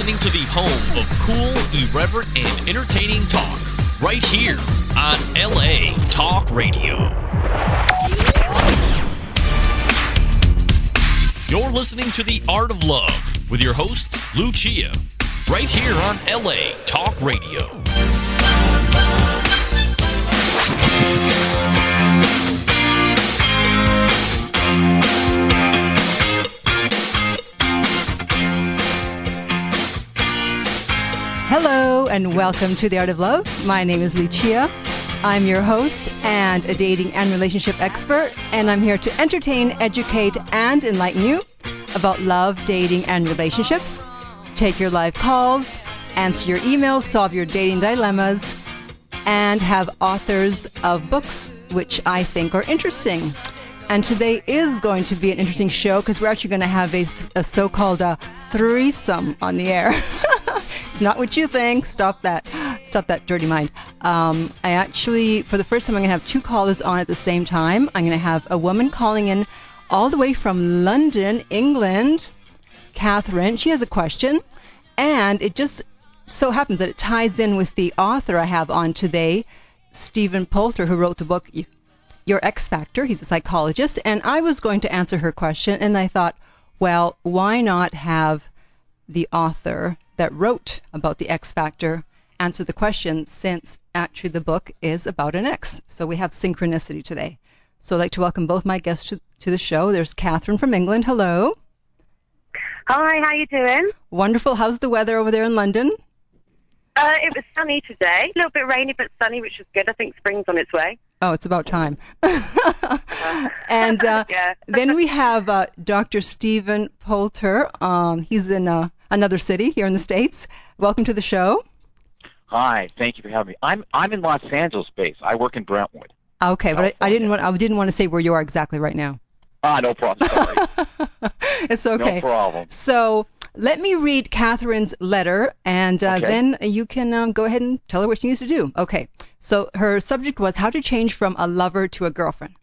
listening to the home of cool, irreverent, and entertaining talk. Right here on LA Talk Radio. You're listening to The Art of Love with your host, Lucia. Right here on LA Talk Radio. Hello and welcome to The Art of Love. My name is Lucia. I'm your host and a dating and relationship expert, and I'm here to entertain, educate, and enlighten you about love, dating, and relationships. Take your live calls, answer your emails, solve your dating dilemmas, and have authors of books which I think are interesting. And today is going to be an interesting show because we're actually going to have a so-called threesome on the air. It's not what you think. Stop that dirty mind. I actually, for the first time, I'm going to have two callers on at the same time. I'm going to have a woman calling in all the way from London, England, Catherine. She has a question, and it just so happens that it ties in with the author I have on today, Stephen Poulter, who wrote the book Your X Factor. He's a psychologist, and I was going to answer her question, and I thought, well, why not have the author that wrote about the X Factor answer the question, since actually the book is about an X. So we have synchronicity today. So I'd like to welcome both my guests to the show. There's Catherine from England. Hello. Hi, how you doing? Wonderful. How's the weather over there in London? It was sunny today. A little bit rainy, but sunny, which is good. I think spring's on its way. Oh, it's about time. And yeah. Then we have Dr. Stephen Poulter. He's in another city here in the States. Welcome to the show. Hi, thank you for having me. I'm in Los Angeles base. I work in Brentwood. Okay, but I didn't want to say where you are exactly right now. No problem. Sorry. It's okay. No problem. So let me read Catherine's letter, and Okay. then you can go ahead and tell her what she needs to do. Okay. So her subject was how to change from a lover to a girlfriend.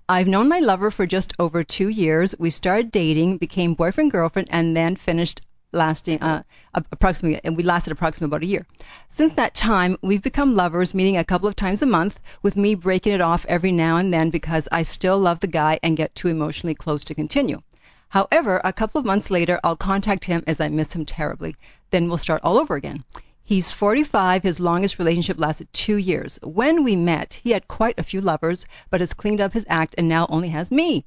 I've known my lover for just over 2 years. We started dating, became boyfriend-girlfriend, and then finished lasted approximately about a year. Since that time, we've become lovers, meeting a couple of times a month, with me breaking it off every now and then because I still love the guy and get too emotionally close to continue. However, a couple of months later, I'll contact him as I miss him terribly. Then we'll start all over again. He's 45. His longest relationship lasted 2 years. When we met, he had quite a few lovers, but has cleaned up his act and now only has me.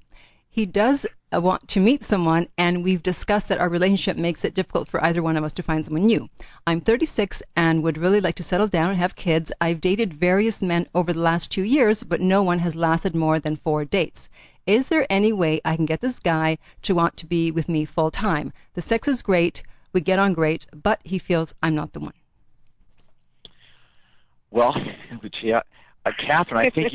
He does want to meet someone, and we've discussed that our relationship makes it difficult for either one of us to find someone new. I'm 36 and would really like to settle down and have kids. I've dated various men over the last 2 years, but no one has lasted more than 4 dates. Is there any way I can get this guy to want to be with me full time? The sex is great, we get on great, but he feels I'm not the one. Well, Lucia, Catherine, I think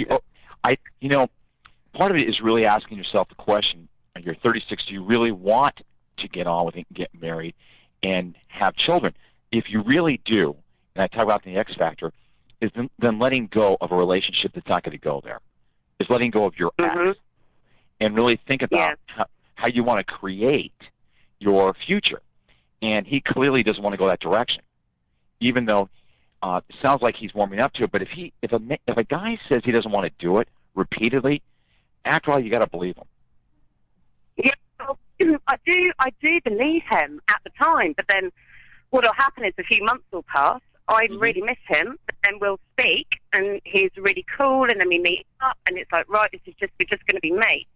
part of it is really asking yourself the question, you're 36, do you really want to get on with it and get married and have children? If you really do, and I talk about the X Factor, is then letting go of a relationship that's not going to go there. Is letting go of your ex and really think about how you want to create your future. And he clearly doesn't want to go that direction, even though it sounds like he's warming up to it. But if a guy says he doesn't want to do it repeatedly, after all, you got to believe him. Yeah, well, I do believe him at the time, but then what'll happen is a few months will pass. I really miss him, but then we'll speak, and he's really cool, and then we meet up, and it's like, right, we're just going to be mates.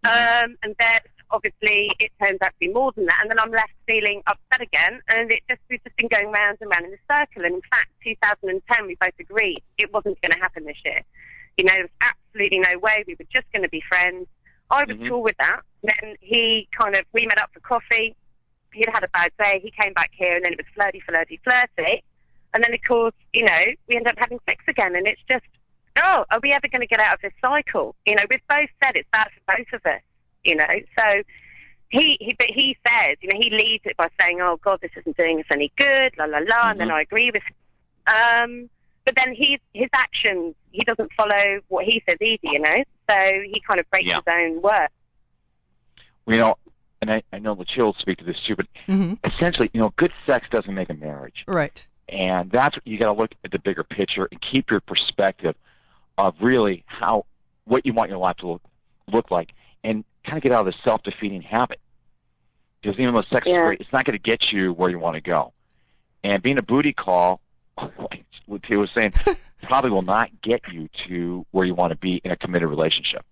And then obviously it turns out to be more than that, and then I'm left feeling upset again, and we've just been going round and round in a circle. And in fact, 2010, we both agreed it wasn't going to happen this year. There was absolutely no way. We were just going to be friends. I was cool with that. Then we met up for coffee. He'd had a bad day. He came back here, and then it was flirty. And then, of course, we ended up having sex again, and it's just, are we ever going to get out of this cycle? We've both said it's bad for both of us, So he says, he leads it by saying, oh, God, this isn't doing us any good, la, la, la, and then I agree with him. But then his actions, he doesn't follow what he says either, So he kind of breaks his own word. Well, and I know Lucia will speak to this too, but Mm-hmm. essentially, good sex doesn't make a marriage. Right. And that's what you got to look at the bigger picture and keep your perspective of really what you want your life to look like, and kind of get out of the self-defeating habit. Because even though sex is great, it's not going to get you where you want to go. And being a booty call, like Lucia was saying, probably will not get you to where you want to be in a committed relationship.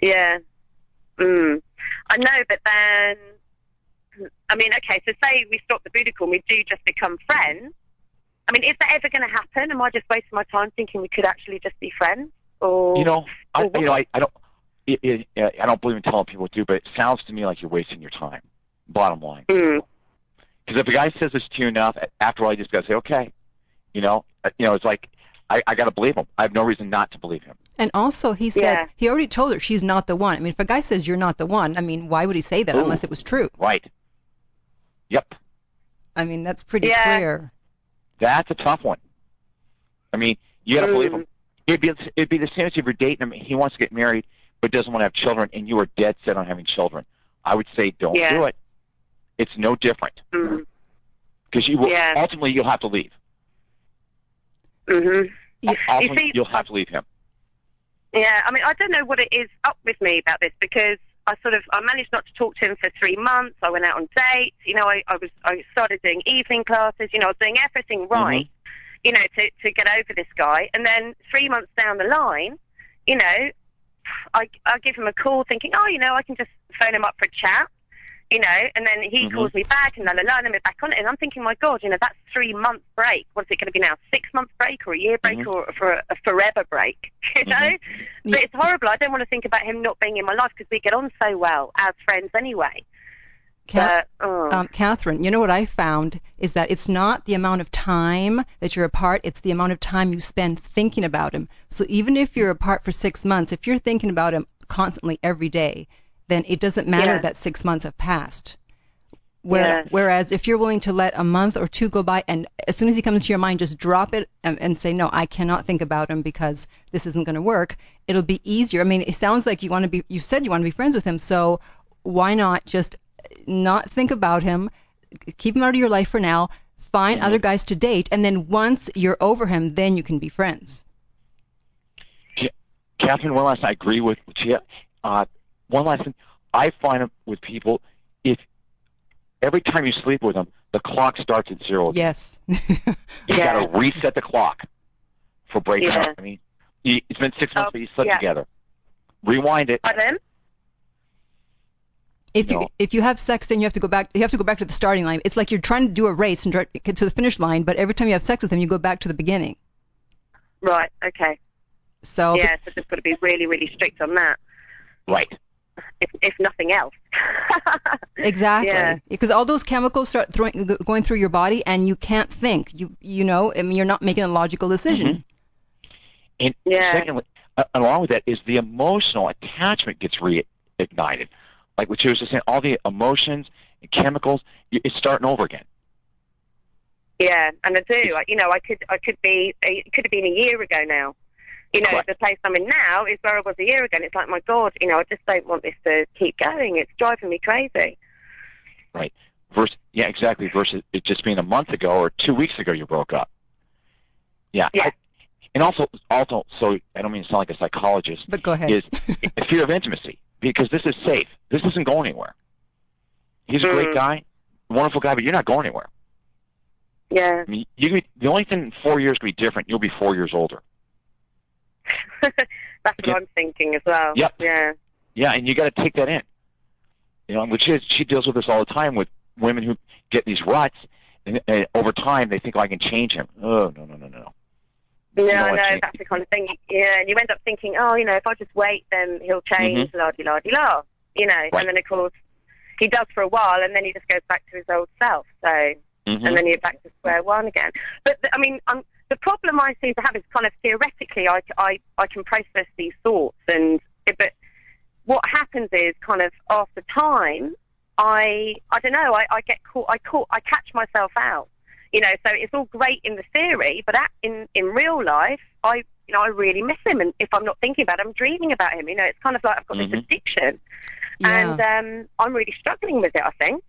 Yeah. I know, but then, I mean, okay, so say we stop the booty call and we do just become friends. I mean, is that ever going to happen? Am I just wasting my time thinking we could actually just be friends? Or I don't believe in telling people what to do, but it sounds to me like you're wasting your time. Bottom line. Because if a guy says this to you enough, after all, you just got to say, okay. It's like I got to believe him. I have no reason not to believe him. And also, he said he already told her she's not the one. I mean, if a guy says you're not the one, I mean, why would he say that unless it was true? Right. Yep. I mean, that's pretty clear. That's a tough one. I mean, you got to believe him. It'd be the same as if you're dating him. He wants to get married, but doesn't want to have children, and you are dead set on having children. I would say don't do it. It's no different. Because you will ultimately you'll have to leave. Ultimately, you'll have to leave him. Yeah, I mean, I don't know what it is up with me about this, because I managed not to talk to him for 3 months. I went out on dates. I started doing evening classes. I was doing everything right, to get over this guy. And then 3 months down the line, I give him a call thinking, I can just phone him up for a chat, and then he calls me back and and we're back on it. And I'm thinking, my God, that's 3 month break. What's it going to be now? 6 month break or a year break or for a forever break? But it's horrible. I don't want to think about him not being in my life because we get on so well as friends anyway. Catherine, what I found is that it's not the amount of time that you're apart, it's the amount of time you spend thinking about him. So even if you're apart for 6 months, if you're thinking about him constantly every day, then it doesn't matter that 6 months have passed. Whereas if you're willing to let a month or two go by, and as soon as he comes to your mind, just drop it and say, no, I cannot think about him because this isn't going to work, it'll be easier. I mean, it sounds like you said you want to be friends with him, so why not just not think about him, keep him out of your life for now, find other guys to date, and then once you're over him, then you can be friends. Catherine, one last thing, I agree with Lucia. One last thing, I find it with people, if every time you sleep with them, the clock starts at zero. Yes. You got to reset the clock for breaking up. I mean, it's been 6 months, but you slept together. Rewind it. Pardon? If you have sex, then you have to go back. You have to go back to the starting line. It's like you're trying to do a race and get to the finish line, but every time you have sex with him, you go back to the beginning. Right. Okay. So so just got to be really, really strict on that. Right. If nothing else. Exactly. Yeah. Because all those chemicals start going through your body, and you can't think. I mean, you're not making a logical decision. And secondly, along with that is the emotional attachment gets reignited. Like what you were just saying, all the emotions and chemicals, it's starting over again. Yeah, and I do. It could have been a year ago now. The place I'm in now is where I was a year ago. And it's like, my God, I just don't want this to keep going. It's driving me crazy. Right. Exactly. Versus it just being a month ago or 2 weeks ago you broke up. Yeah. And also, so I don't mean to sound like a psychologist, but go ahead. Is a fear of intimacy, because this is safe. This isn't going anywhere. He's a great guy, wonderful guy, but you're not going anywhere. Yeah. I mean, the only thing in 4 years can be different. You'll be 4 years older. That's what I'm thinking as well. Yep. Yeah. Yeah, and you got to take that in. Which is, she deals with this all the time with women who get these ruts, and over time they think, I can change him. Oh, no. No, that's the kind of thing. Yeah, and you end up thinking, if I just wait, then he'll change, la-di-la-di-la, Right. And then, of course, he does for a while, and then he just goes back to his old self, so, and then you're back to square one again. But, the problem I seem to have is kind of theoretically, I can process these thoughts, but what happens is kind of after time, I don't know, I get caught, I catch myself out. So it's all great in the theory, but in real life, I really miss him. And if I'm not thinking about him, I'm dreaming about him. It's kind of like I've got this addiction. Yeah. And I'm really struggling with it, I think.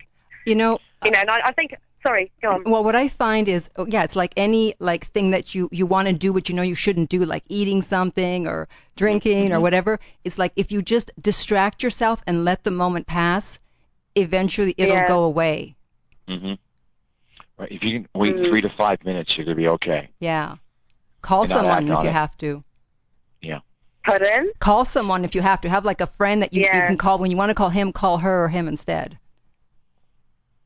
And I think, sorry, go on. well, what I find is, it's like any thing that you want to do, but you shouldn't do, like eating something or drinking or whatever. It's like if you just distract yourself and let the moment pass, eventually it'll go away. Mm-hmm. Right. If you can wait 3 to 5 minutes, you're going to be okay. Yeah. Call someone if you have to. Yeah. Pardon? Call someone if you have to. Have like a friend that you can call. When you want to call him, call her or him instead.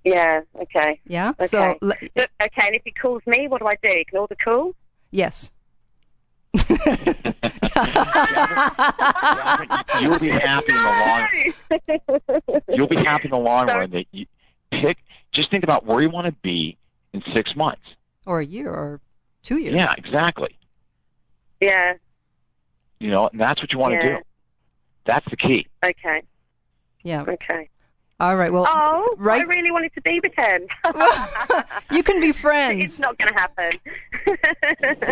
Yeah, okay. Yeah? Okay. So, okay, and if he calls me, what do I do? Ignore the call? Yes. You'll be happy in the long You'll be happy in the long run that you just think about where you want to be in 6 months. Or a year or 2 years. Yeah, exactly. Yeah. And that's what you want to do. That's the key. Okay. Yeah. Okay. All right. Well, I really wanted to be with him. You can be friends. It's not going to happen.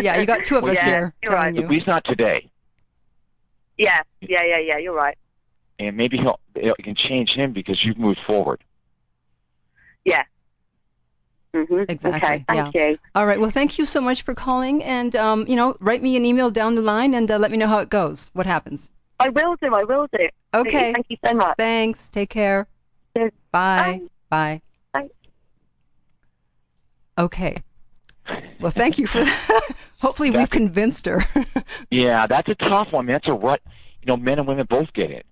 Yeah, you got two of us here. You're right. At least not today. Yeah. You're right. And maybe it can change him because you've moved forward. Yeah. Mm-hmm. Exactly. Okay. Thank you. All right. Well, thank you so much for calling, and write me an email down the line and let me know how it goes. What happens? I will do. Okay. Thank you so much. Thanks. Take care. Yes. Bye. Bye. Bye. Okay. Well, thank you for that. Hopefully we've convinced her. Yeah, that's a tough one. That's a rut. Men and women both get it.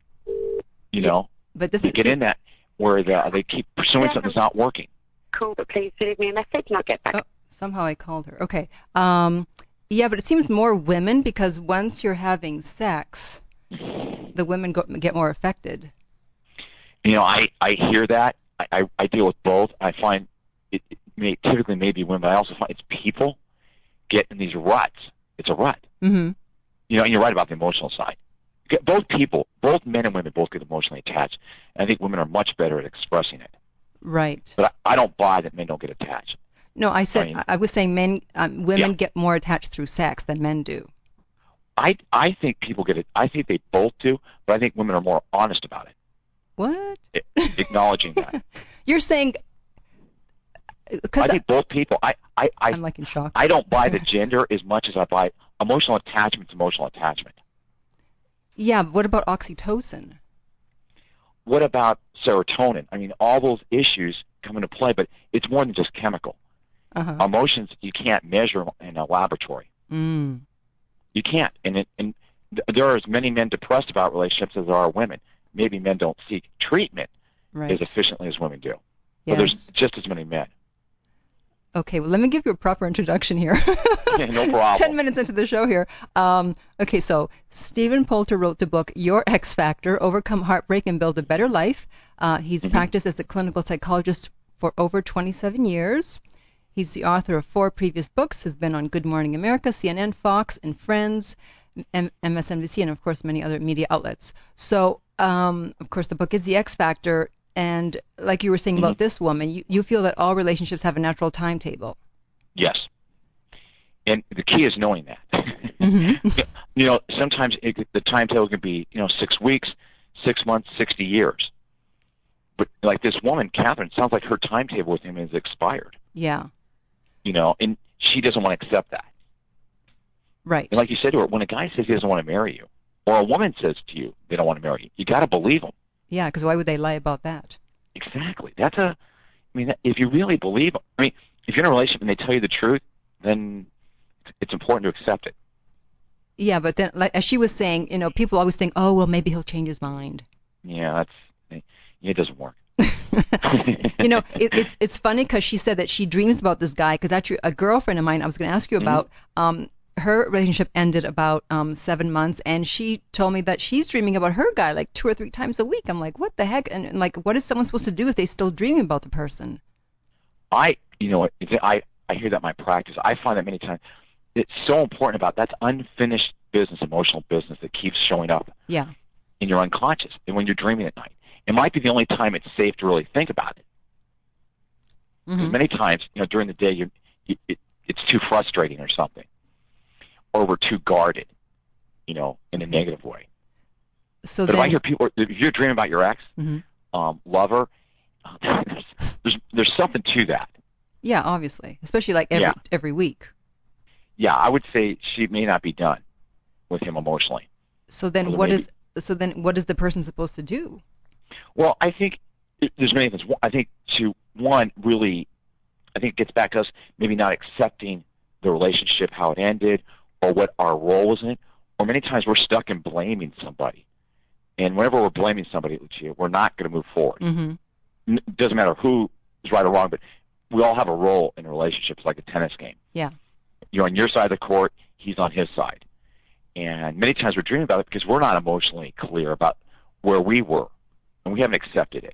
But they get in that where they keep pursuing something that's not working. Call, but please leave me a message and I'll get back. Oh, somehow I called her. Okay. Yeah, but it seems more women because once you're having sex, the women get more affected. I hear that. I deal with both. I find it typically may be women, but I also find it's people get in these ruts. It's a rut. Mm-hmm. And you're right about the emotional side. Both men and women both get emotionally attached. And I think women are much better at expressing it. Right. But I don't buy that men don't get attached. No, I was saying women get more attached through sex than men do. I think people get it. I think they both do, but I think women are more honest about it. What? Acknowledging that. You're saying? I think both people. I'm like in shock. I don't buy the gender as much as I buy emotional attachment to emotional attachment. Yeah, but what about oxytocin? What about serotonin? I mean, all those issues come into play, but it's more than just chemical. Uh-huh. Emotions you can't measure in a laboratory. Mm. You can't. And there are as many men depressed about relationships as there are women. Maybe men don't seek treatment as efficiently as women do. Yes. But there's just as many men. Okay, well, let me give you a proper introduction here. Yeah, no problem. 10 minutes into the show here. Okay, so Stephen Poulter wrote the book Your X Factor, Overcome Heartbreak and Build a Better Life. He's practiced as a clinical psychologist for over 27 years. He's the author of 4 previous books, has been on Good Morning America, CNN, Fox, and Friends, MSNBC, and, of course, many other media outlets. So, of course, the book is The X Factor. And like you were saying about this woman, you feel that all relationships have a natural timetable. Yes. And the key is knowing that. Mm-hmm. Sometimes the timetable can be, 6 weeks, 6 months, 60 years. But like this woman, Catherine, sounds like her timetable with him is expired. Yeah. And she doesn't want to accept that. Right. And like you said to her, when a guy says he doesn't want to marry you, or a woman says to you they don't want to marry you, you got to believe them. Yeah, because why would they lie about that? Exactly. If you really believe, if you're in a relationship and they tell you the truth, then it's important to accept it. Yeah, but then, like as she was saying, people always think, oh, well, maybe he'll change his mind. Yeah, it doesn't work. It's funny because she said that she dreams about this guy because actually a girlfriend of mine I was going to ask you about, her relationship ended about 7 months, and she told me that she's dreaming about her guy like 2 or 3 times a week. I'm like, what the heck? And like, what is someone supposed to do if they still dream about the person? I hear that in my practice. I find that many times it's so important about that's unfinished business, emotional business that keeps showing up. Yeah. In your unconscious, and when you're dreaming at night, it might be the only time it's safe to really think about it. Because many times, during the day, it's too frustrating or something. Or we're too guarded, in a negative way. So but then, if I hear people, if you're dreaming about your ex, lover, there's something to that. yeah, obviously, especially like every week. Yeah, I would say she may not be done with him emotionally. So then what is the person supposed to do? Well, I think there's many things. I think it gets back to us maybe not accepting the relationship, how it ended, or what our role was in it. Or many times we're stuck in blaming somebody. And whenever we're blaming somebody, Lucia, we're not going to move forward. Mm-hmm. It doesn't matter who is right or wrong, but we all have a role in relationships, like a tennis game. Yeah. You're on your side of the court, he's on his side. And many times we're dreaming about it because we're not emotionally clear about where we were, and we haven't accepted it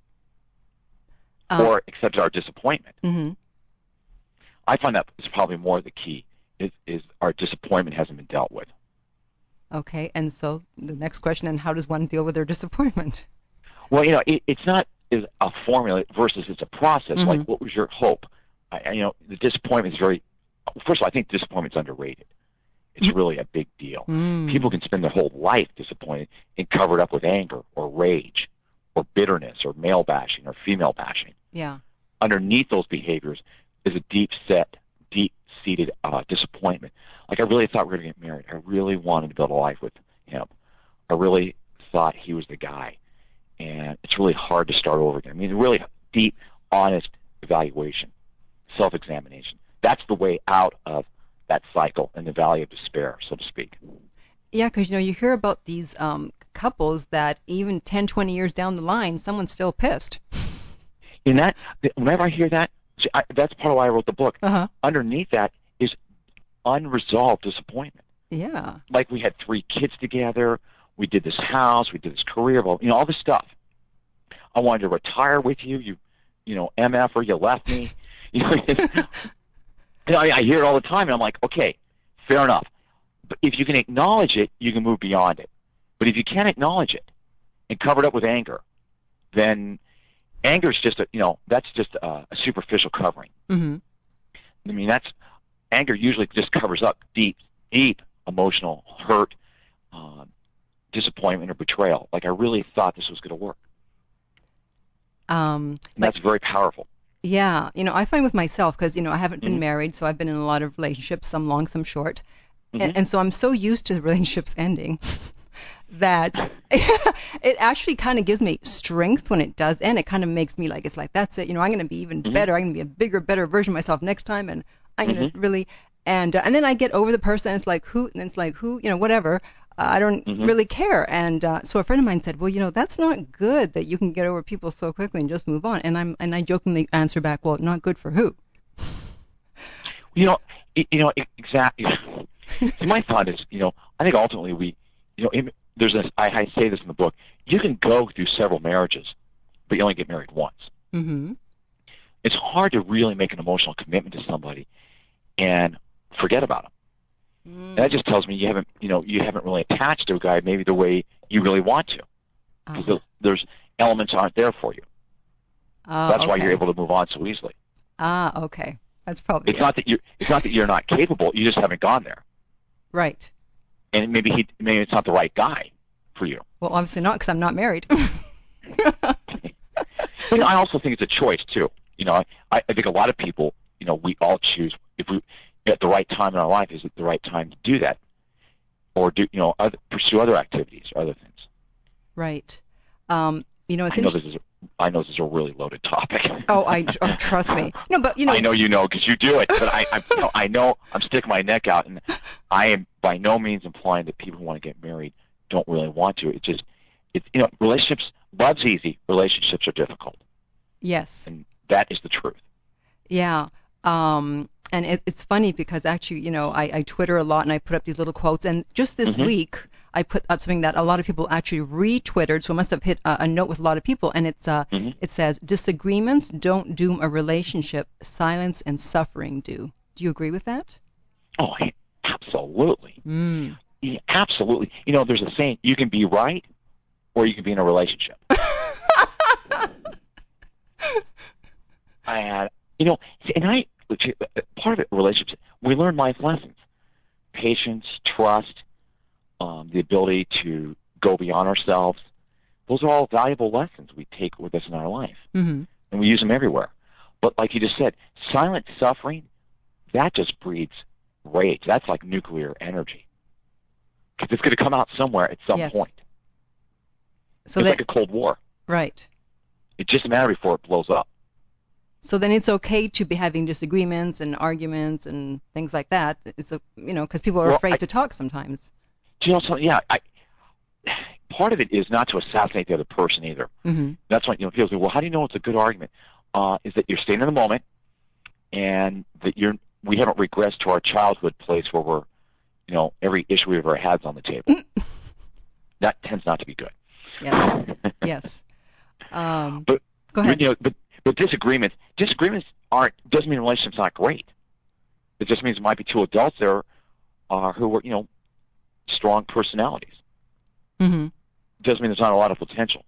or accepted our disappointment. Mm-hmm. I find that is probably more the key, is our disappointment hasn't been dealt with. Okay, and so the next question, and how does one deal with their disappointment? Well, it's not as a formula versus it's a process. Mm-hmm. Like, what was your hope? The disappointment is first of all, I think disappointment is underrated. It's really a big deal. People can spend their whole life disappointed and covered up with anger or rage or bitterness or male bashing or female bashing. Yeah. Underneath those behaviors is a deep-seated disappointment. Like, I really thought we were going to get married. I really wanted to build a life with him. I really thought he was the guy. And it's really hard to start over again. I mean, really deep, honest evaluation, self-examination. That's the way out of that cycle and the valley of despair, so to speak. Yeah, because, you hear about these couples that even 10, 20 years down the line, someone's still pissed. Whenever I hear that, that's part of why I wrote the book. Uh-huh. Underneath that is unresolved disappointment. Yeah. Like, we had 3 kids together, we did this house, we did this career, all this stuff. I wanted to retire with you, MF-er, you left me. I hear it all the time, and I'm like, okay, fair enough. But if you can acknowledge it, you can move beyond it. But if you can't acknowledge it and cover it up with anger, then anger is just that's just a superficial covering. Mm-hmm. I mean, anger usually just covers up deep emotional hurt, disappointment, or betrayal. Like, I really thought this was going to work. And that's very powerful. Yeah, I find with myself, because, I haven't been married, so I've been in a lot of relationships, some long, some short. And so I'm so used to the relationships ending that it actually kind of gives me strength when it does end. It kind of makes me it's like, that's it. I'm going to be even better. I'm going to be a bigger, better version of myself next time. And I'm going to really, and then I get over the person, and it's like, who, whatever. I don't really care. And so a friend of mine said, well, that's not good that you can get over people so quickly and just move on. And I jokingly answer back, well, not good for who? Exactly. See, my thought is, I think ultimately there's this, I say this in the book, you can go through several marriages, but you only get married once. Mm-hmm. It's hard to really make an emotional commitment to somebody and forget about them. And that just tells me you haven't really attached to a guy maybe the way you really want to, because there's elements aren't there for you. That's why you're able to move on so easily. Okay. That's probably it's not that you're not capable. You just haven't gone there. Right. And maybe it's not the right guy for you. Well, obviously not, because I'm not married. But I also think it's a choice too. I think a lot of people, we all choose if we at the right time in our life, is it the right time to do that, or pursue other activities or other things. Right. I know this is a really loaded topic. Trust me. No, but I know because you do it. But I know I'm sticking my neck out, and I am by no means implying that people who want to get married don't really want to. It's relationships. Love's easy. Relationships are difficult. Yes. And that is the truth. Yeah. And it's funny because actually, I Twitter a lot, and I put up these little quotes. And just this week, I put up something that a lot of people actually retweeted, so it must have hit a note with a lot of people. And it says, disagreements don't doom a relationship, silence and suffering do. Do you agree with that? Oh, absolutely. Yeah, absolutely. There's a saying, you can be right or you can be in a relationship. Part of it, relationships, we learn life lessons, patience, trust, the ability to go beyond ourselves. Those are all valuable lessons we take with us in our life, Mm-hmm. and we use them everywhere. But like you just said, silent suffering, that just breeds rage. That's like nuclear energy. Because it's going to come out somewhere at some Yes. point. So It's that like a Cold War. right. It's just a matter before it blows up. So then it's okay to be having disagreements and arguments and things like that. It's because people are Well, afraid to talk sometimes. Do you know something? Yeah, part of it is not to assassinate the other person either. Mm-hmm. That's what people say. Well, how do you know it's a good argument? Is that you're staying in the moment, and that we haven't regressed to our childhood place where we're, every issue we've ever had is on the table. That tends not to be good. Yes. Yes. But Go ahead. But disagreements doesn't mean the relationship's not great. It just means there might be two adults there who are strong personalities. Mm-hmm. Doesn't mean there's not a lot of potential.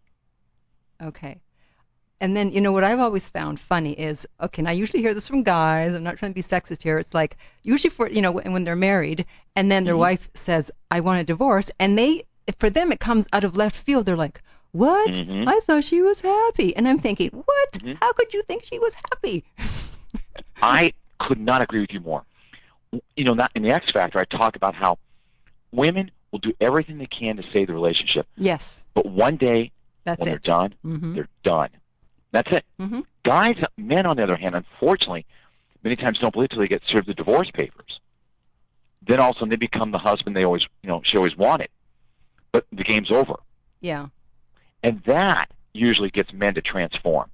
Okay. And then, what I've always found funny is, okay, and I usually hear this from guys. I'm not trying to be sexist here. It's like, usually for, when they're married, and then their Mm-hmm. wife says, I want a divorce, and for them, it comes out of left field. They're like, what? Mm-hmm. I thought she was happy. And I'm thinking, what? Mm-hmm. How could you think she was happy? I could not agree with you more. Not in the X Factor, I talk about how women will do everything they can to save the relationship, Yes. but one day That's when it. they're done, Mm-hmm. they're done. That's it. Mm-hmm. Men on the other hand, unfortunately, many times don't believe it till they get served the divorce papers. Then all of a sudden they become the husband she always wanted, but the game's over. Yeah. And that usually gets men to transform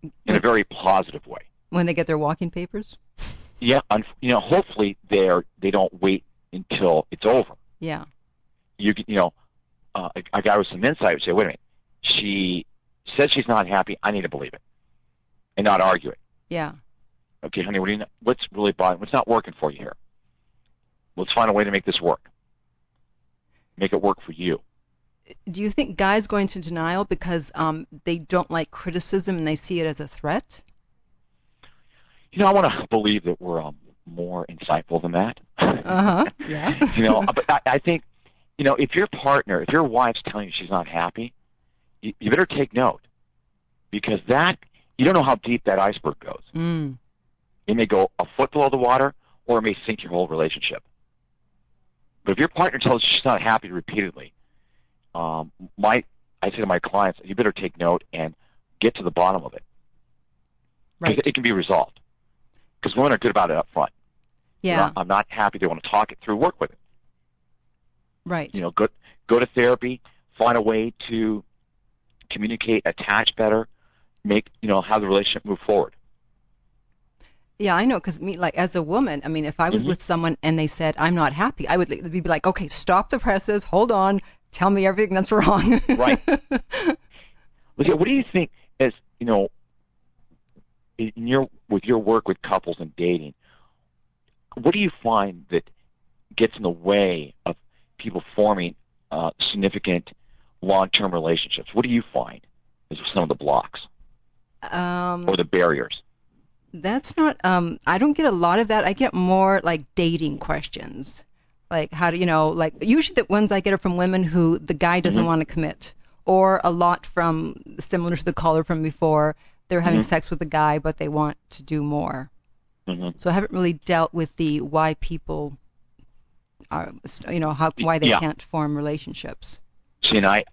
in a very positive way. When they get their walking papers? Yeah, hopefully they don't wait until it's over. Yeah. A guy with some insight would say, wait a minute, she says she's not happy, I need to believe it and not argue it. Yeah. Okay, honey, what's really bothering? What's not working for you here? Let's find a way to make this work. Make it work for you. Do you think guys go into denial because they don't like criticism and they see it as a threat? I want to believe that we're more insightful than that. Uh-huh. Yeah. But I think, if your wife's telling you she's not happy, you better take note, because you don't know how deep that iceberg goes. Mm. It may go a foot below the water, or it may sink your whole relationship. But if your partner tells you she's not happy repeatedly, I say to my clients, you better take note and get to the bottom of it. Right. Because it can be resolved. Because women are good about it up front. Yeah. I'm not happy. They want to talk it through, work with it. Right. Go to therapy, find a way to communicate, attach better, have the relationship move forward. Yeah, I know, because as a woman, if I was Mm-hmm. with someone and they said, I'm not happy, I would be like, okay, stop the presses, hold on, tell me everything that's wrong. Right. What do you think with your work with couples and dating, what do you find that gets in the way of people forming significant long-term relationships? What do you find as some of the blocks or the barriers? That's not, I don't get a lot of that. I get more like dating questions. Like how do usually the ones I get are from women who the guy doesn't Mm-hmm. want to commit, or a lot from similar to the caller from before. They're having Mm-hmm. sex with the guy, but they want to do more. Mm-hmm. So I haven't really dealt with the why people are, why they Yeah. can't form relationships. See, and I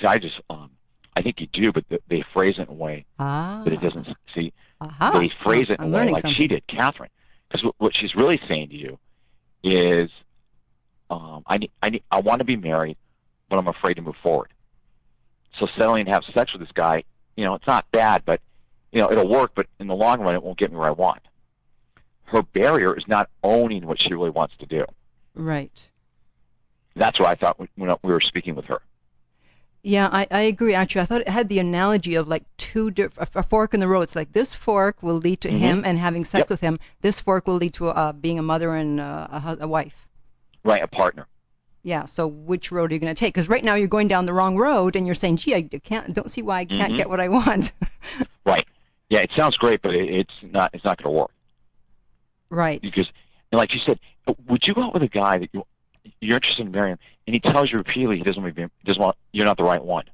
just, I think you do, but they phrase it in a way that it doesn't. See, Aha. they phrase it in I'm a way learning like something. she did, Catherine. Because what she's really saying to you is, I want to be married, but I'm afraid to move forward. So settling and have sex with this guy, it's not bad, but it'll work. But in the long run, it won't get me where I want. Her barrier is not owning what she really wants to do. Right. That's what I thought when we were speaking with her. Yeah, I agree. Actually, I thought it had the analogy of like a fork in the road. It's like this fork will lead to Mm-hmm. him and having sex Yep. with him. This fork will lead to being a mother and a wife. Right, a partner. Yeah. So which road are you going to take? Because right now you're going down the wrong road, and you're saying, "Gee, I don't see why I can't Mm-hmm. get what I want." Right. Yeah, it sounds great, but it's not going to work. Right. Because, like you said, would you go out with a guy that you're interested in marrying, and he tells you repeatedly he doesn't want, you're not the right one.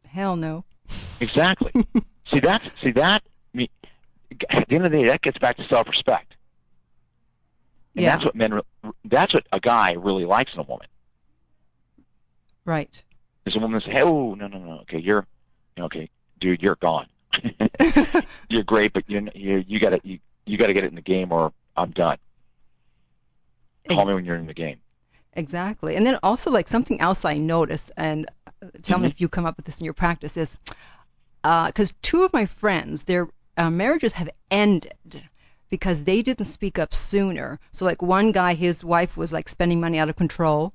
Hell no. Exactly. See that. I mean, at the end of the day, that gets back to self-respect. And Yeah. that's what a guy really likes in a woman. Right. Is a woman say, "Hey, oh, no, okay, okay, dude, you're gone. You're great, but you got to get it in the game, or I'm done. Call me when you're in the game." Exactly. And then also, like, something else I noticed, and tell me if you come up with this in your practice, is because two of my friends, their marriages have ended because they didn't speak up sooner. So, like, one guy, his wife was, like, spending money out of control,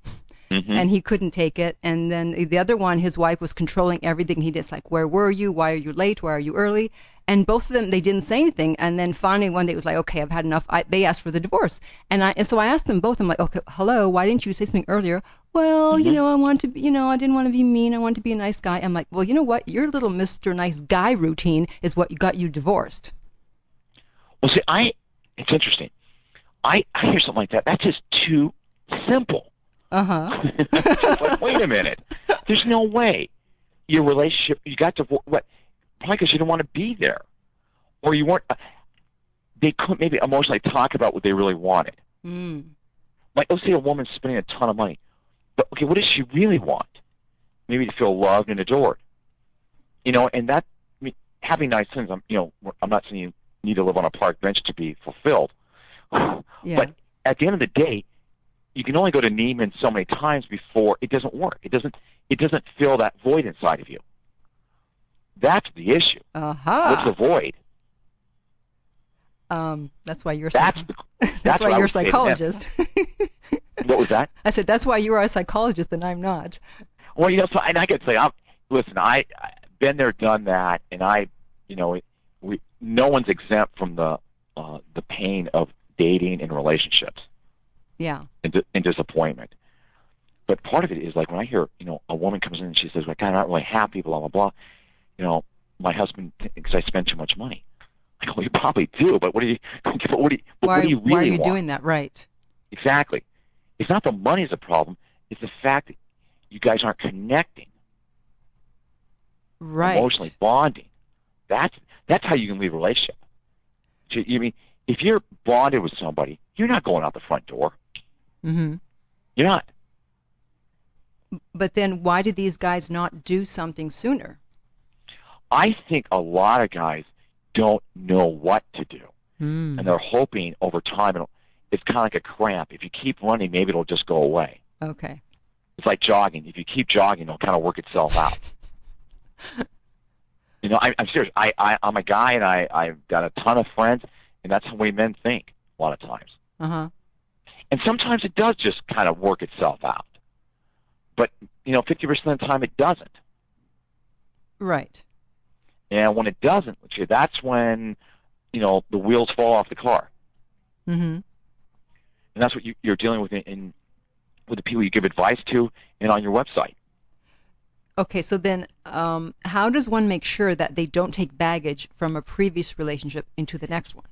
and he couldn't take it. And then the other one, his wife was controlling everything he did. It's like, where were you? Why are you late? Why are you early? And both of them, they didn't say anything. And then finally one day it was like, okay, I've had enough. They asked for the divorce. And so I asked them both, I'm like, okay, hello, why didn't you say something earlier? Well, I want to be, I didn't want to be mean. I wanted to be a nice guy. I'm like, well, you know what? Your little Mr. Nice Guy routine is what got you divorced. Well, see, it's interesting. I hear something like that. That's just too simple. It's like, wait a minute. There's no way your relationship, you got divorced. What? Probably because you didn't want to be there, or you weren't. They couldn't maybe emotionally talk about what they really wanted. Like, let's say a woman's spending a ton of money, but okay, what does she really want? Maybe to feel loved and adored. And that, I mean, having nice things. I'm not saying you need to live on a park bench to be fulfilled, but at the end of the day, you can only go to Neiman so many times before it doesn't work. It doesn't fill that void inside of you. That's the issue. What's the void? That's why you're. That's why you're a psychologist. What was that? I said that's why you are a psychologist and I'm not. Well, and I could say, listen, I've been there, done that, and no one's exempt from the pain of dating and relationships. Yeah. And disappointment. But part of it is like when I hear, a woman comes in and she says, "Well, I'm not really happy, blah blah blah." My husband thinks I spend too much money. I go, "Well, you probably do, but what do you really why are you want?" doing that? Right. Exactly. It's not the money's the problem. It's the fact that you guys aren't connecting. Right. Emotionally bonding. That's how you can leave a relationship. So, mean, if you're bonded with somebody, you're not going out the front door. Mm-hmm. You're not. But then why did these guys not do something sooner? I think a lot of guys don't know what to do. And they're hoping over time, it's kind of like a cramp. If you keep running, maybe it'll just go away. Okay. It's like jogging. If you keep jogging, it'll kind of work itself out. I'm serious. I'm a guy, and I've got a ton of friends, and that's how we men think a lot of times. And sometimes it does just kind of work itself out. But, 50% of the time it doesn't. Right. And when it doesn't, that's when, the wheels fall off the car. Mm-hmm. And that's what you're dealing with with the people you give advice to and on your website. Okay, so then how does one make sure that they don't take baggage from a previous relationship into the next one?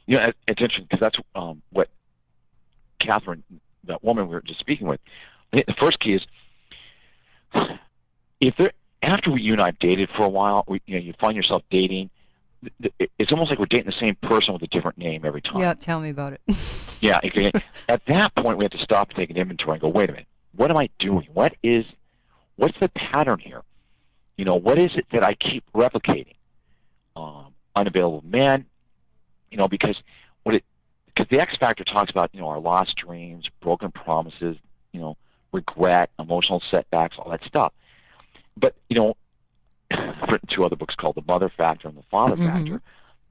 It's interesting because that's what Catherine, that woman we were just speaking with, I think the first key is after you and I have dated for a while, you find yourself dating. It's almost like we're dating the same person with a different name every time. Yeah, tell me about it. Yeah, at that point we have to stop and take an inventory and go, wait a minute, what am I doing? What's the pattern here? What is it that I keep replicating? Unavailable men, because the X Factor talks about, our lost dreams, broken promises, regret, emotional setbacks, all that stuff. But, I've written 2 other books called The Mother Factor and The Father Factor.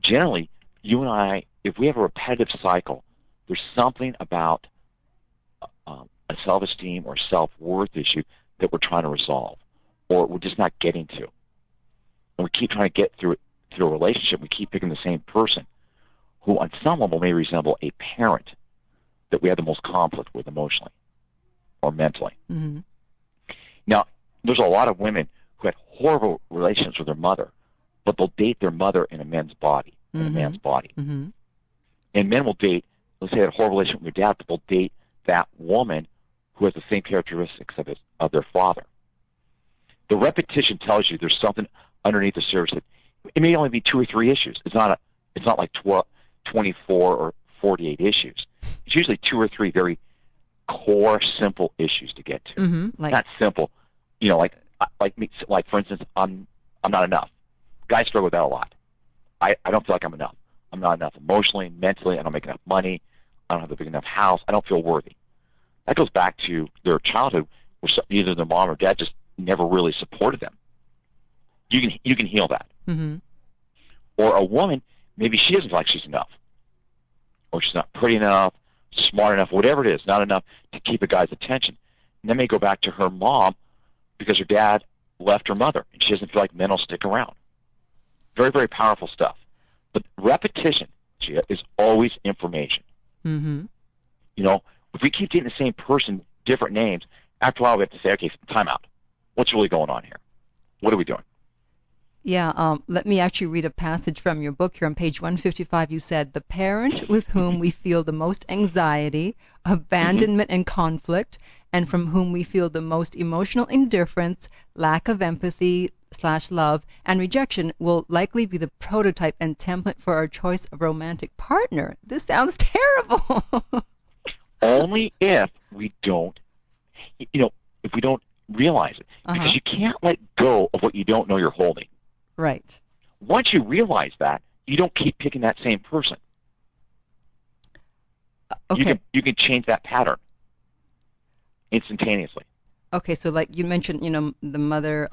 Generally, you and I, if we have a repetitive cycle, there's something about a self-esteem or self-worth issue that we're trying to resolve, or we're just not getting to. And we keep trying to get through a relationship. We keep picking the same person who on some level may resemble a parent that we have the most conflict with emotionally or mentally. Mm-hmm. Now, there's a lot of women who had horrible relationships with their mother, but they'll date their mother in a man's body, in a man's body. Mm-hmm. And men will date, let's say, they had a horrible relationship with their dad, but they'll date that woman who has the same characteristics of their father. The repetition tells you there's something underneath the surface. That it may only be 2 or 3 issues. It's not like 24 or 48 issues. It's usually 2 or 3 very core, simple issues to get to. Mm-hmm. Not simple, like me. Like for instance, I'm not enough. Guys struggle with that a lot. I don't feel like I'm enough. I'm not enough emotionally, mentally. I don't make enough money. I don't have a big enough house. I don't feel worthy. That goes back to their childhood, where either their mom or dad just never really supported them. You can heal that. Mm-hmm. Or a woman, maybe she doesn't feel like she's enough, or she's not pretty enough, smart enough, whatever it is, not enough to keep a guy's attention. And then may go back to her mom because her dad left her mother, and she doesn't feel like men will stick around. Very, very powerful stuff. But repetition, Gia, is always information. Mm-hmm. If we keep dating the same person, different names, after a while we have to say, okay, time out. What's really going on here? What are we doing? Yeah, let me actually read a passage from your book here on page 155. You said, the parent with whom we feel the most anxiety, abandonment, and conflict, and from whom we feel the most emotional indifference, lack of empathy / love, and rejection will likely be the prototype and template for our choice of romantic partner. This sounds terrible. Only if we don't, if we don't realize it. Because you can't let go of what you don't know you're holding. Right. Once you realize that, you don't keep picking that same person. Okay. You can change that pattern instantaneously. Okay, so like you mentioned, the mother's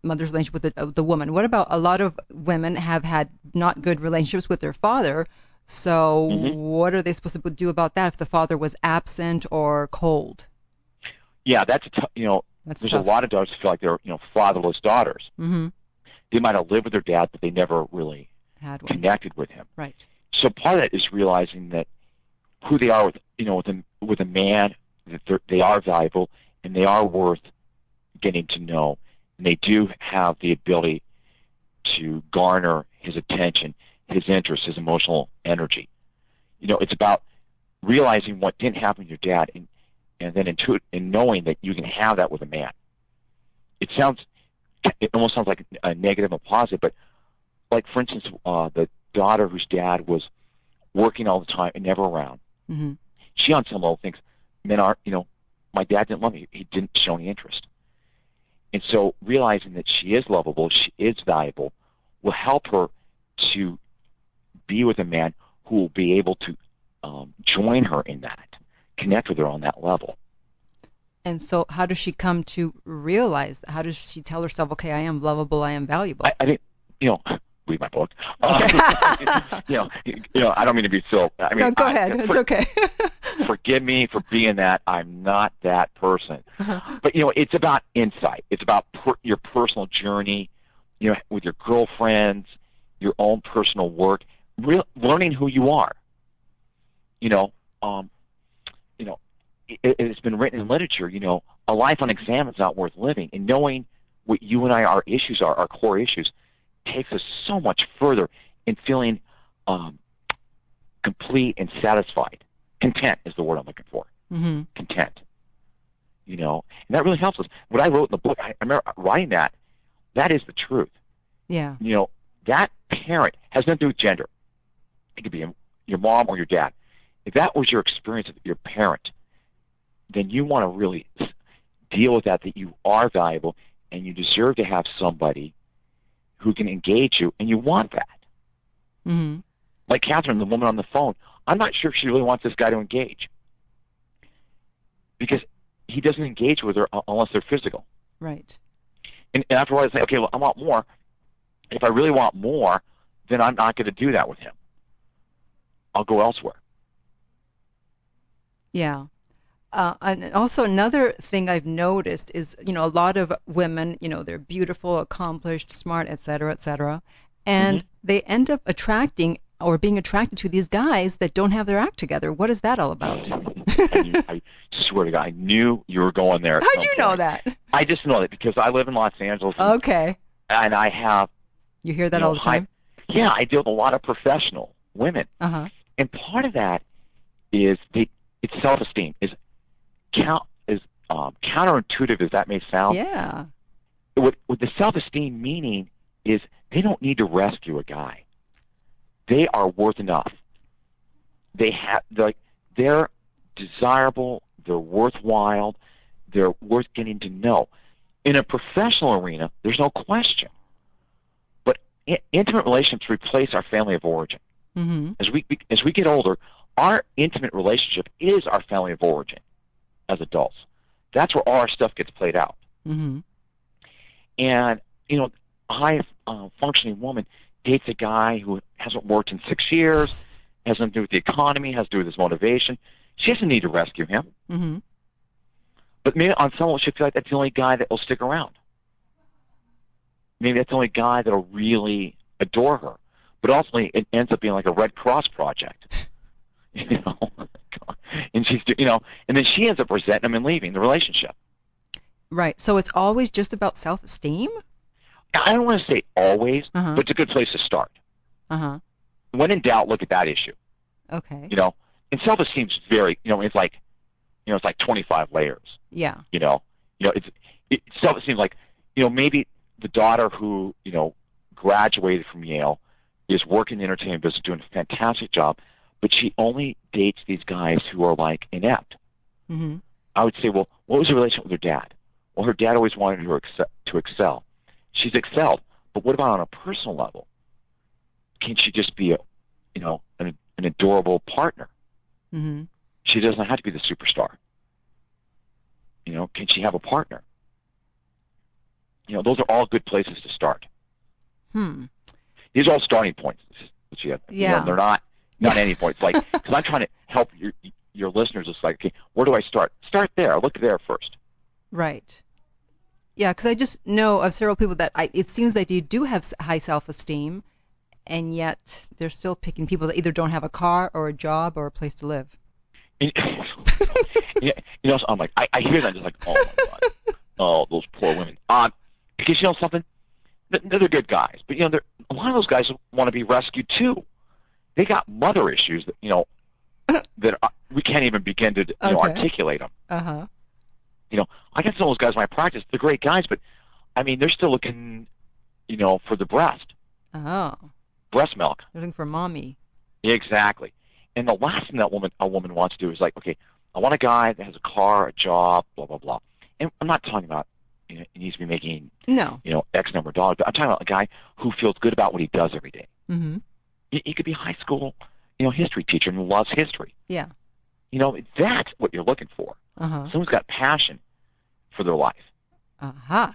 relationship with the woman. What about a lot of women have had not good relationships with their father? So what are they supposed to do about that if the father was absent or cold? Yeah, there's tough. A lot of daughters who feel like they're fatherless daughters. Mm-hmm. They might have lived with their dad, but they never really Had one. connected with him. Right. So part of that is realizing that who they are with a man, that they are valuable and they are worth getting to know, and they do have the ability to garner his attention, his interest, his emotional energy. It's about realizing what didn't happen with your dad, and then in knowing that you can have that with a man. It almost sounds like a negative and positive, but like for instance, the daughter whose dad was working all the time and never around. Mm-hmm. She on some level thinks men aren't, my dad didn't love me. He didn't show any interest. And so realizing that she is lovable, she is valuable, will help her to be with a man who will be able to join her in that, connect with her on that level. And so how does she come to realize that? How does she tell herself, okay, I am lovable, I am valuable? I think, read my book. Okay. I don't mean to be so. No, go ahead. It's okay. Forgive me for being that. I'm not that person. But, it's about insight. It's about your personal journey, with your girlfriends, your own personal work, learning who you are. It's been written in literature, a life unexamined is not worth living. And knowing what you and I, our issues are, our core issues, takes us so much further in feeling complete and satisfied. Content is the word I'm looking for. Mm-hmm. Content. And that really helps us. What I wrote in the book, I remember writing that is the truth. Yeah. That parent has nothing to do with gender. It could be your mom or your dad. If that was your experience with your parent, then you want to really deal with that you are valuable and you deserve to have somebody who can engage you, and you want that. Mm-hmm. Like Catherine, the woman on the phone, I'm not sure if she really wants this guy to engage because he doesn't engage with her unless they're physical. Right. And after a while, I say, okay, well, I want more. If I really want more, then I'm not going to do that with him. I'll go elsewhere. Yeah. And also another thing I've noticed is, a lot of women, they're beautiful, accomplished, smart, et cetera, and they end up being attracted to these guys that don't have their act together. What is that all about? I swear to God, I knew you were going there. How'd you know that? I just know that because I live in Los Angeles. Okay. And I have... You hear that all the time? I deal with a lot of professional women. Uh-huh. And part of that is it's self-esteem. counterintuitive as that may sound, Yeah. what the self-esteem meaning is they don't need to rescue a guy. They are worth enough. They're desirable. They're worthwhile. They're worth getting to know. In a professional arena, there's no question. But intimate relationships replace our family of origin. Mm-hmm. As we get older, our intimate relationship is our family of origin as adults. That's where all our stuff gets played out. Mm-hmm. And, a high-functioning woman dates a guy who hasn't worked in 6 years, has nothing to do with the economy, has to do with his motivation. She doesn't need to rescue him. Mm-hmm. But maybe on some level she'll feel like that's the only guy that will stick around. Maybe that's the only guy that will really adore her. But ultimately it ends up being like a Red Cross project. And she's, and then she ends up resenting him and leaving the relationship. Right. So it's always just about self-esteem? I don't want to say always, Uh-huh. but it's a good place to start. Uh-huh. When in doubt, look at that issue. Okay. And self-esteem is very, it's like 25 layers. Yeah. It's self-esteem like, maybe the daughter who, graduated from Yale is working in the entertainment business, doing a fantastic job, but she only dates these guys who are like inept. Mm-hmm. I would say, well, what was her relationship with her dad? Well, her dad always wanted her to excel. She's excelled, but what about on a personal level? Can she just be an adorable partner? Mm-hmm. She doesn't have to be the superstar. Can she have a partner? Those are all good places to start. These are all starting points. Yeah. They're not any points. Like, because I'm trying to help your listeners. It's like, okay, where do I start? Start there. Look there first. Right. Yeah, because I just know of several people that it seems like they do have high self-esteem, and yet they're still picking people that either don't have a car or a job or a place to live. And, so I'm like, I hear that, just like, oh my God, oh, those poor women. Because something, they're good guys, but a lot of those guys want to be rescued too. They got mother issues that that we can't even begin to articulate them. Uh-huh. I got some of those guys in my practice. They're great guys, but I mean, they're still looking, for the breast. Oh. Breast milk. They're looking for mommy. Exactly. And the last thing a woman wants to do is like, okay, I want a guy that has a car, a job, blah, blah, blah. And I'm not talking about he needs to be making X number of dollars, but I'm talking about a guy who feels good about what he does every day. Mm-hmm. He could be a high school, history teacher and loves history. Yeah. That's what you're looking for. Uh-huh. Someone's got passion for their life. Uh-huh.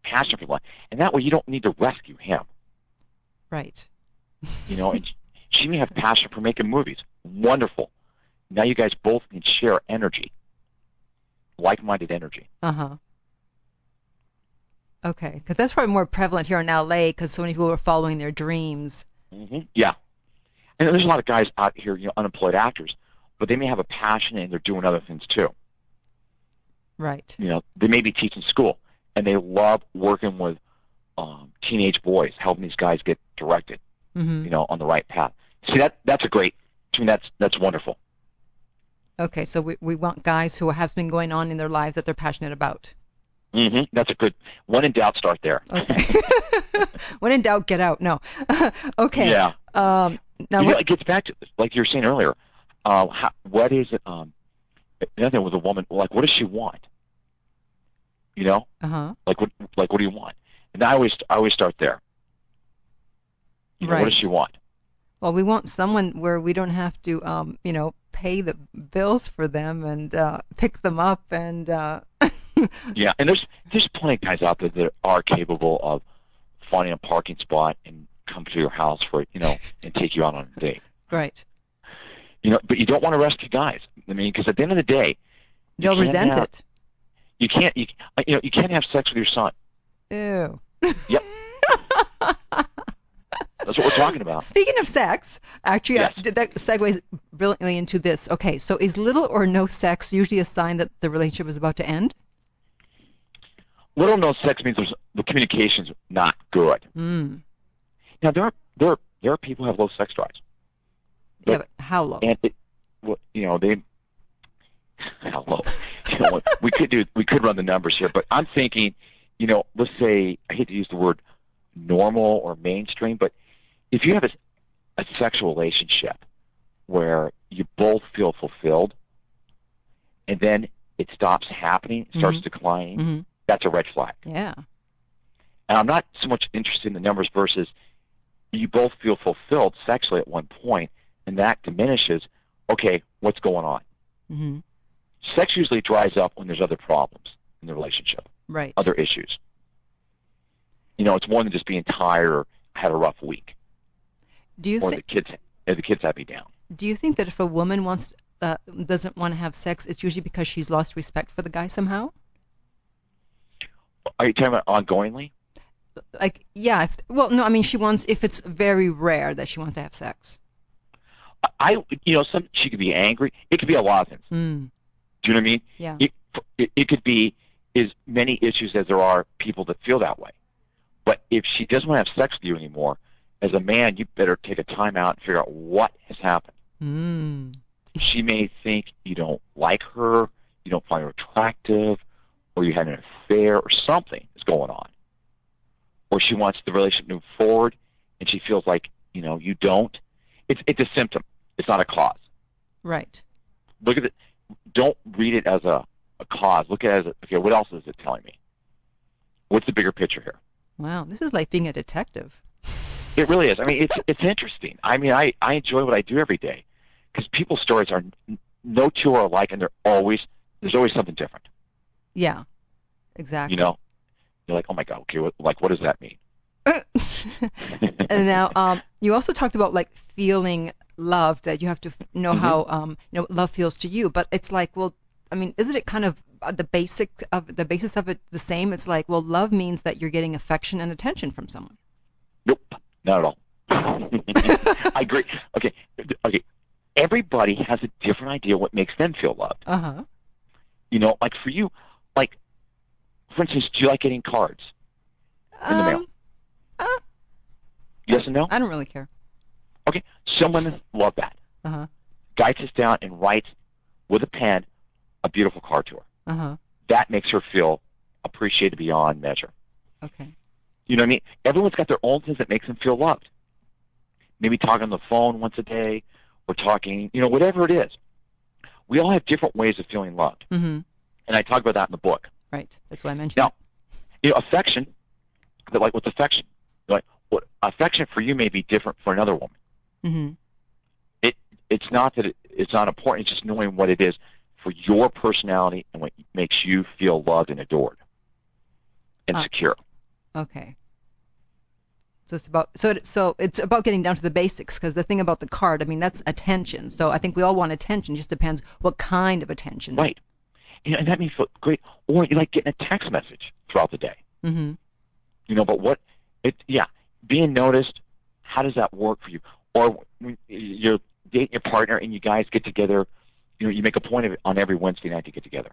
Passion for life. And that way you don't need to rescue him. Right. And she may have passion for making movies. Wonderful. Now you guys both can share energy. Like-minded energy. Uh-huh. Okay. Because that's probably more prevalent here in L.A. because so many people are following their dreams. Mm-hmm. Yeah. And there's a lot of guys out here, unemployed actors, but they may have a passion and they're doing other things too. Right. They may be teaching school, and they love working with teenage boys, helping these guys get directed, on the right path. See, that's a great. To me, that's wonderful. Okay, so we want guys who have something going on in their lives that they're passionate about. Mm-hmm. That's a good. When in doubt, start there. Okay. When in doubt, get out. No. Okay. Yeah. Now it gets back to like you were saying earlier. What is it? Another thing with a woman, like, what does she want? Uh-huh. Like what do you want? And I always start there. Right. What does she want? Well, we want someone where we don't have to, pay the bills for them and pick them up and. Yeah, and there's plenty of guys out there that are capable of finding a parking spot and come to your house for and take you out on a date. Right. But you don't want to rescue guys. I mean, because at the end of the day, they'll resent it. You can't. You can't have sex with your son. Ew. Yep. That's what we're talking about. Speaking of sex, actually, yes. That segues brilliantly into this. Okay, so is little or no sex usually a sign that the relationship is about to end? Little or no sex means the communication's not good. Mm. Now there are people who have low sex drives. But how low? And how low? we could run the numbers here, but I'm thinking, let's say, I hate to use the word normal or mainstream, but if you have a sexual relationship where you both feel fulfilled and then it stops happening, starts declining, that's a red flag. Yeah. And I'm not so much interested in the numbers versus you both feel fulfilled sexually at one point and that diminishes, okay, what's going on? Mm-hmm. Sex usually dries up when there's other problems in the relationship, right? Other issues. It's more than just being tired or had a rough week. Or the kids have me down. Do you think that if a woman doesn't want to have sex, it's usually because she's lost respect for the guy somehow? Are you talking about ongoingly? Like, yeah. She wants, if it's very rare that she wants to have sex. She could be angry. It could be a lot of things. Mm. Do you know what I mean? Yeah. It could be as many issues as there are people that feel that way. But if she doesn't want to have sex with you anymore, as a man, you better take a time out and figure out what has happened. Mm. She may think you don't like her, you don't find her attractive, or you had an affair, or something is going on. Or she wants the relationship to move forward, and she feels like, you don't. It's a symptom. It's not a cause. Right. Look at it. Don't read it as a cause. Look at it as, okay, what else is it telling me? What's the bigger picture here? Wow, this is like being a detective. It really is. I mean, it's interesting. I mean, I enjoy what I do every day because people's stories are no two are alike, and there's always something different. Yeah, exactly. You're like, oh my God, okay, what does that mean? And now, you also talked about like feeling loved, that you have to know how love feels to you. But it's like, well, I mean, isn't it kind of the basis of it the same? It's like, well, love means that you're getting affection and attention from someone. Nope, not at all. I agree. Okay. Everybody has a different idea what makes them feel loved. Uh-huh. Like for you, like, for instance, do you like getting cards in the mail? Yes and no? I don't really care. Okay. Some women love that. Uh-huh. Guy sits down and writes with a pen a beautiful card to her. Uh-huh. That makes her feel appreciated beyond measure. Okay. You know what I mean? Everyone's got their own things that makes them feel loved. Maybe talking on the phone once a day, or talking, whatever it is. We all have different ways of feeling loved. Mm-hmm. And I talk about that in the book. Right. That's why I mentioned now, affection, but like what's affection? Like, what affection for you may be different for another woman. Mm-hmm. It's not that it's not important. It's just knowing what it is for your personality and what makes you feel loved and adored and secure. Okay. So it's about getting down to the basics, because the thing about the card, I mean, that's attention. So I think we all want attention. It just depends what kind of attention. Right. And that may feel great. Or you like getting a text message throughout the day. Mm-hmm. But being noticed, how does that work for you? Or when you're dating your partner and you guys get together, you make a point of it on every Wednesday night to get together,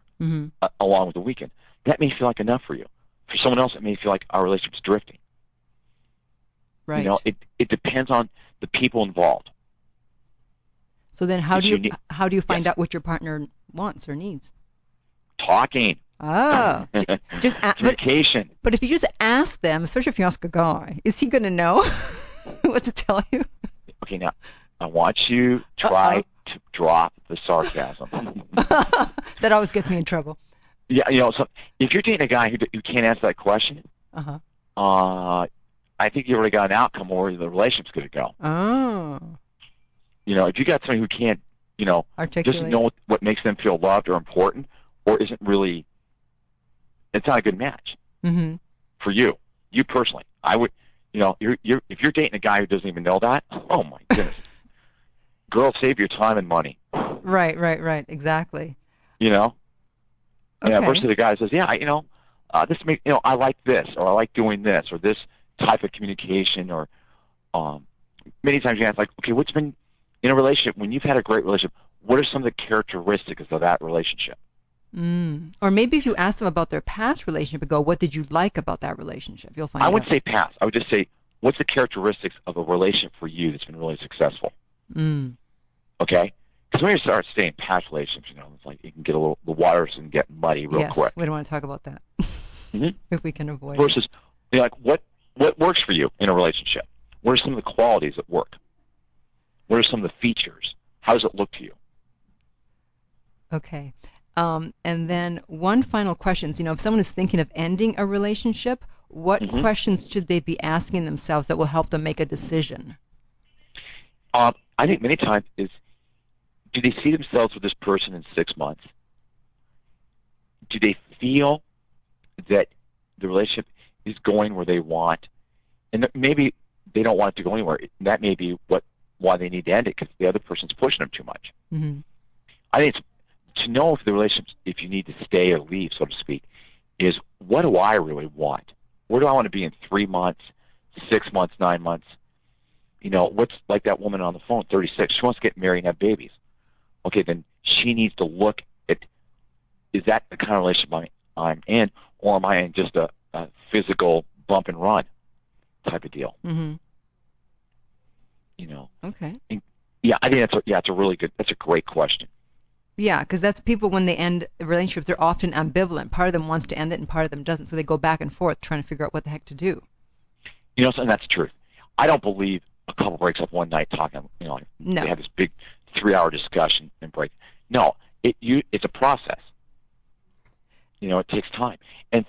along with the weekend. That may feel like enough for you. For someone else, it may feel like our relationship's drifting. Right. It depends on the people involved. So then how do you find out what your partner wants or needs? Talking. Oh. Just communication. But if you just ask them, especially if you ask a guy, is he going to know what to tell you? Okay, now, I want you to try to drop the sarcasm. That always gets me in trouble. Yeah, so if you're dating a guy who can't answer that question, I think you already got an outcome where the relationship's going to go. Oh. If you got somebody who can't, doesn't know what makes them feel loved or important, or isn't really, it's not a good match for you. You personally, I would, if you're dating a guy who doesn't even know that, oh my goodness, girl, save your time and money. Right, exactly. Okay. Versus the guy says, this makes, I like this, or I like doing this, or this type of communication, or many times you ask, like, okay, what's been in a relationship, when you've had a great relationship, what are some of the characteristics of that relationship? Or maybe if you ask them about their past relationship and go, what did you like about that relationship? You'll find out. I wouldn't say past. I would just say, what's the characteristics of a relationship for you that's been really successful? Okay? Because when you start staying past relationships, it's like you can get the waters can get muddy real yes, quick. We don't want to talk about that. If we can avoid Versus, like, what works for you in a relationship? What are some of the qualities that work? What are some of the features? How does it look to you? Okay. And then one final question. If someone is thinking of ending a relationship, what questions should they be asking themselves that will help them make a decision? I think many times is, do they see themselves with this person in 6 months? Do they feel that the relationship is going where they want? And maybe they don't want it to go anywhere. That may be why they need to end it, because the other person's pushing them too much. Mm-hmm. I think it's to know if the relationship, if you need to stay or leave, so to speak, is what do I really want? Where do I want to be in 3 months, 6 months, 9 months? What's like that woman on the phone, 36, she wants to get married and have babies. Okay, then she needs to look at, is that the kind of relationship I'm in, or am I in just a physical bump and run type of deal? Mm-hmm. Okay. And, I think that's a great question. Yeah, because that's people when they end a relationship, they're often ambivalent. Part of them wants to end it and part of them doesn't, so they go back and forth trying to figure out what the heck to do. And that's the truth. I don't believe a couple breaks up one night talking, No. They have this big 3-hour discussion and break. No, it's a process. It takes time. And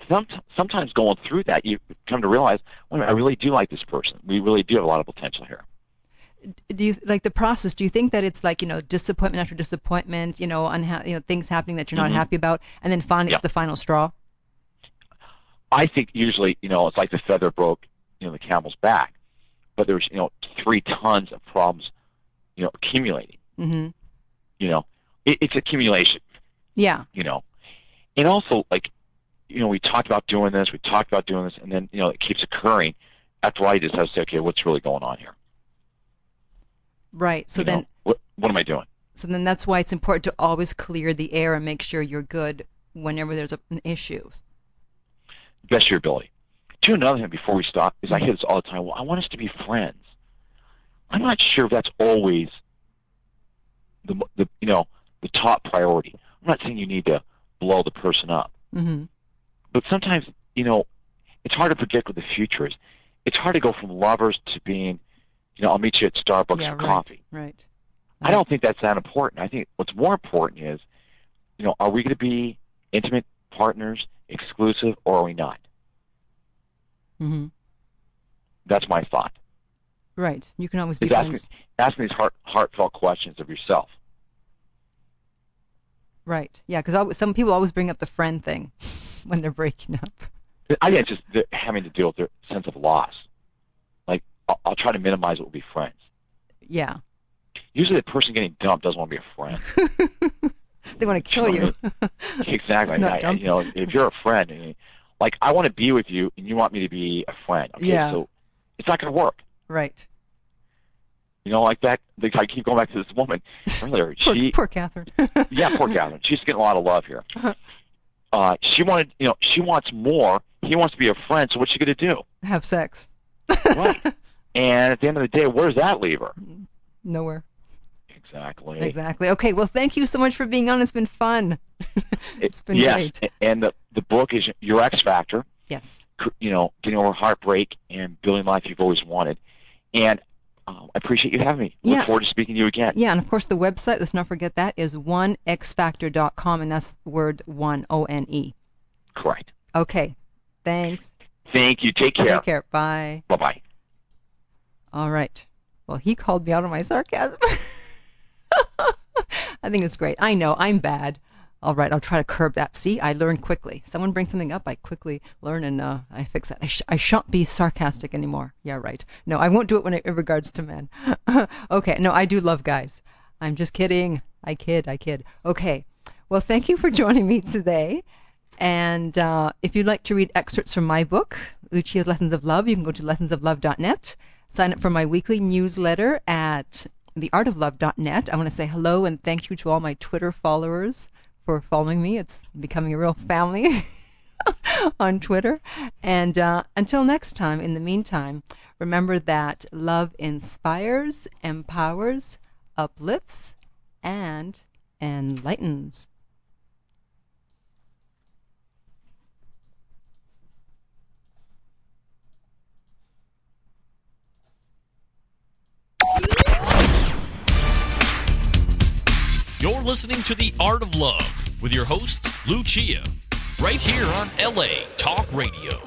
sometimes going through that, you come to realize, wait a minute, I really do like this person. We really do have a lot of potential here. Do you like the process? Do you think that it's like disappointment after disappointment, things happening that you're not happy about, and then finally it's the final straw? I think usually it's like the feather broke the camel's back, but there's 3 tons of problems accumulating. Mm-hmm. It's accumulation. Yeah. And also like we talked about doing this, and then it keeps occurring. After a while, you just have to say, okay, what's really going on here? Right. So then, what am I doing? So then that's why it's important to always clear the air and make sure you're good whenever there's an issue. Best of your ability. Do another thing before we stop is I hear this all the time. Well, I want us to be friends. I'm not sure if that's always the top priority. I'm not saying you need to blow the person up, but sometimes it's hard to predict what the future is. It's hard to go from lovers to being I'll meet you at Starbucks for coffee. Right. I don't think that's that important. I think what's more important is, are we going to be intimate partners, exclusive, or are we not? Mm-hmm. That's my thought. Right. You can always be friends. Ask me these heartfelt questions of yourself. Right. Yeah, because some people always bring up the friend thing when they're breaking up. I think it's just having to deal with their sense of loss. I'll try to minimize what will be friends. Yeah. Usually the person getting dumped doesn't want to be a friend. They want to kill you. Exactly. If you're a friend, like I want to be with you and you want me to be a friend. Okay, so it's not going to work. Right. Like that. I keep going back to this woman earlier. Poor Catherine. Yeah, poor Catherine. She's getting a lot of love here. She wants more. He wants to be a friend. So what's she going to do? Have sex. Right. And at the end of the day, where does that leave her? Nowhere. Exactly. Okay, well, thank you so much for being on. It's been fun. It's been great. And the book is Your X Factor. Yes. Getting over heartbreak and building life you've always wanted. And I appreciate you having me. Look forward to speaking to you again. Yeah, and of course the website, let's not forget that, is onexfactor.com, and that's the word one, O-N-E. Correct. Okay. Thanks. Thank you. Take care. Take care. Bye. Bye-bye. All right. Well, he called me out on my sarcasm. I think it's great. I know. I'm bad. All right. I'll try to curb that. See, I learn quickly. Someone brings something up, I quickly learn, and I fix that. I shan't be sarcastic anymore. Yeah, right. No, I won't do it in regards to men. Okay. No, I do love guys. I'm just kidding. I kid. Okay. Well, thank you for joining me today. And if you'd like to read excerpts from my book, Lucia's Lessons of Love, you can go to lessonsoflove.net. Sign up for my weekly newsletter at theartoflove.net. I want to say hello and thank you to all my Twitter followers for following me. It's becoming a real family on Twitter. And until next time, in the meantime, remember that love inspires, empowers, uplifts, and enlightens. You're listening to The Art of Love with your host, Lucia, right here on LA Talk Radio.